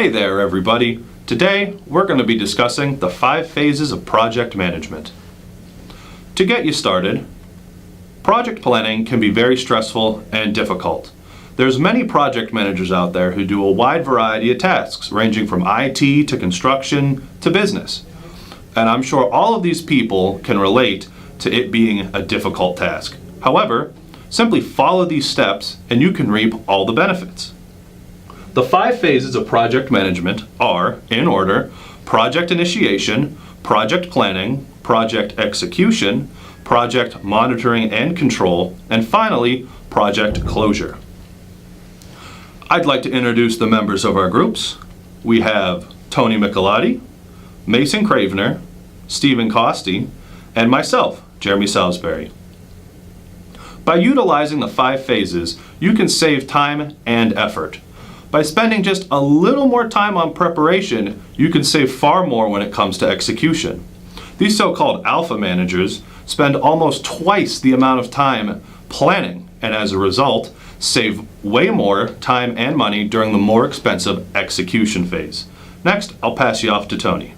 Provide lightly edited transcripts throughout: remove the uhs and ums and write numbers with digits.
Hey there, everybody. Today, we're going to be discussing the 5 phases of project management. To get you started, project planning can be very stressful and difficult. There's many project managers out there who do a wide variety of tasks, ranging from IT to construction to business. And I'm sure all of these people can relate to it being a difficult task. However, simply follow these steps and you can reap all the benefits. The 5 phases of project management are, in order, project initiation, project planning, project execution, project monitoring and control, and finally, project closure. I'd like to introduce the members of our groups. We have Tony Michelotti, Mason Cravener, Stephen Costi, and myself, Jeremy Salisbury. By utilizing the 5 phases, you can save time and effort. By spending just a little more time on preparation, you can save far more when it comes to execution. These so-called alpha managers spend almost twice the amount of time planning, and as a result, save way more time and money during the more expensive execution phase. Next, I'll pass you off to Tony.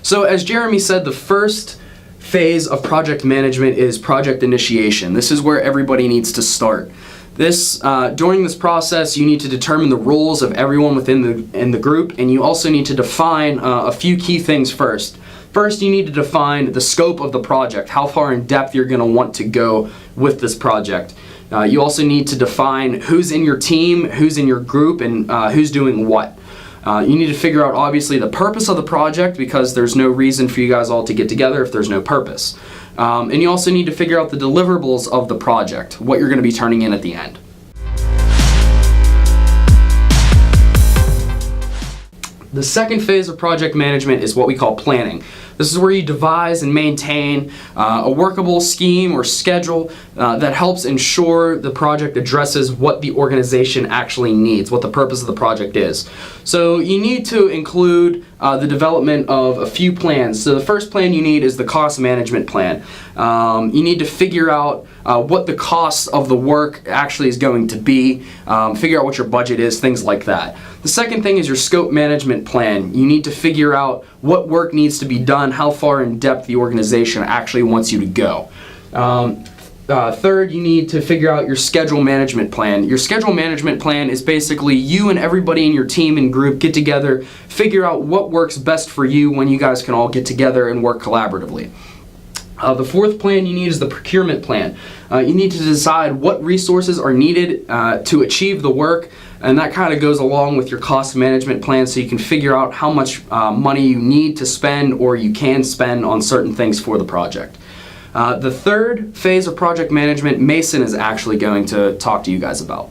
So as Jeremy said, the first phase of project management is project initiation. This is where everybody needs to start. During this process, you need to determine the roles of everyone within the group, and you also need to define a few key things first. First, you need to define the scope of the project, how far in depth you're going to want to go with this project. You also need to define who's in your team, who's in your group, and who's doing what. You need to figure out, obviously, the purpose of the project, because there's no reason for you guys all to get together if there's no purpose. And you also need to figure out the deliverables of the project, what you're going to be turning in at the end. The second phase of project management is what we call planning. This is where you devise and maintain a workable scheme or schedule that helps ensure the project addresses what the organization actually needs, what the purpose of the project is. So you need to include the development of a few plans. So the first plan you need is the cost management plan. You need to figure out what the cost of the work actually is going to be, figure out what your budget is, things like that. The second thing is your scope management plan. You need to figure out what work needs to be done, how far in depth the organization actually wants you to go. Third, you need to figure out your schedule management plan. Your schedule management plan is basically you and everybody in your team and group get together, figure out what works best for you when you guys can all get together and work collaboratively. The fourth plan you need is the procurement plan. You need to decide what resources are needed to achieve the work, and that kind of goes along with your cost management plan, so you can figure out how much money you need to spend or you can spend on certain things for the project. The third phase of project management, Mason is actually going to talk to you guys about.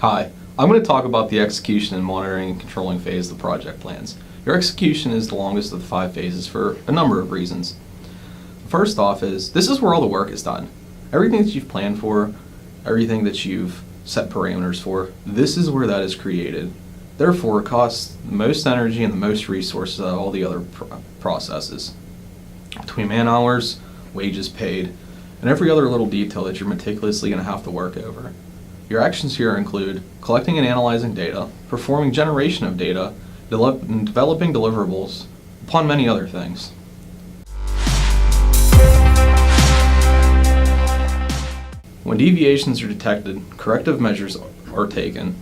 Hi, I'm going to talk about the execution and monitoring and controlling phase of the project plans. Your execution is the longest of the 5 phases for a number of reasons. First off this is where all the work is done. Everything that you've planned for, everything that you've set parameters for, this is where that is created. Therefore, it costs the most energy and the most resources out of all the other processes. Between man hours, wages paid, and every other little detail that you're meticulously going to have to work over. Your actions here include collecting and analyzing data, performing generation of data, and developing deliverables, upon many other things. When deviations are detected, corrective measures are taken.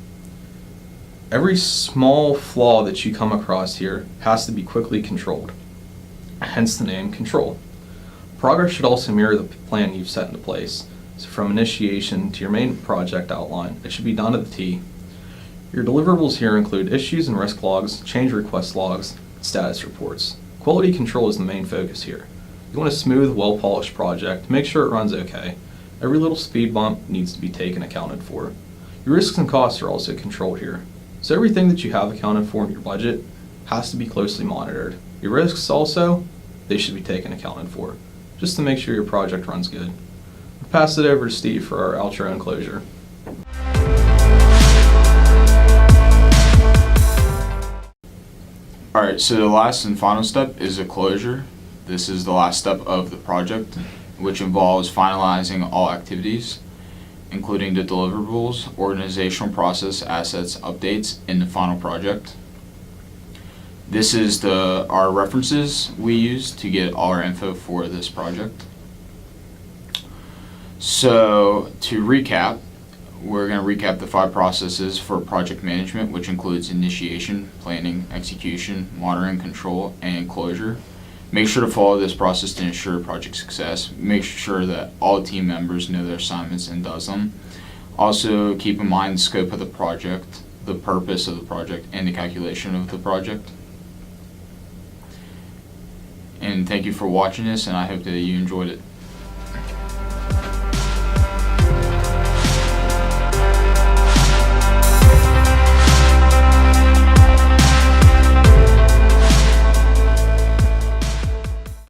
Every small flaw that you come across here has to be quickly controlled, hence the name control. Progress should also mirror the plan you've set into place. So from initiation to your main project outline, it should be done to the T. Your deliverables here include issues and risk logs, change request logs, and status reports. Quality control is the main focus here. You want a smooth, well-polished project, make sure it runs okay. Every little speed bump needs to be taken accounted for. Your risks and costs are also controlled here. So everything that you have accounted for in your budget has to be closely monitored. Your risks also, they should be taken accounted for, just to make sure your project runs good. I'll pass it over to Steve for our outro and closure. Alright, so the last and final step is a closure. This is the last step of the project, which involves finalizing all activities, including the deliverables, organizational process, assets, updates in the final project. This is our references we use to get all our info for this project. So to recap, we're going to recap the 5 processes for project management, which includes initiation, planning, execution, monitoring, control, and closure. Make sure to follow this process to ensure project success. Make sure that all team members know their assignments and does them. Also, keep in mind the scope of the project, the purpose of the project, and the calculation of the project. And thank you for watching this, and I hope that you enjoyed it.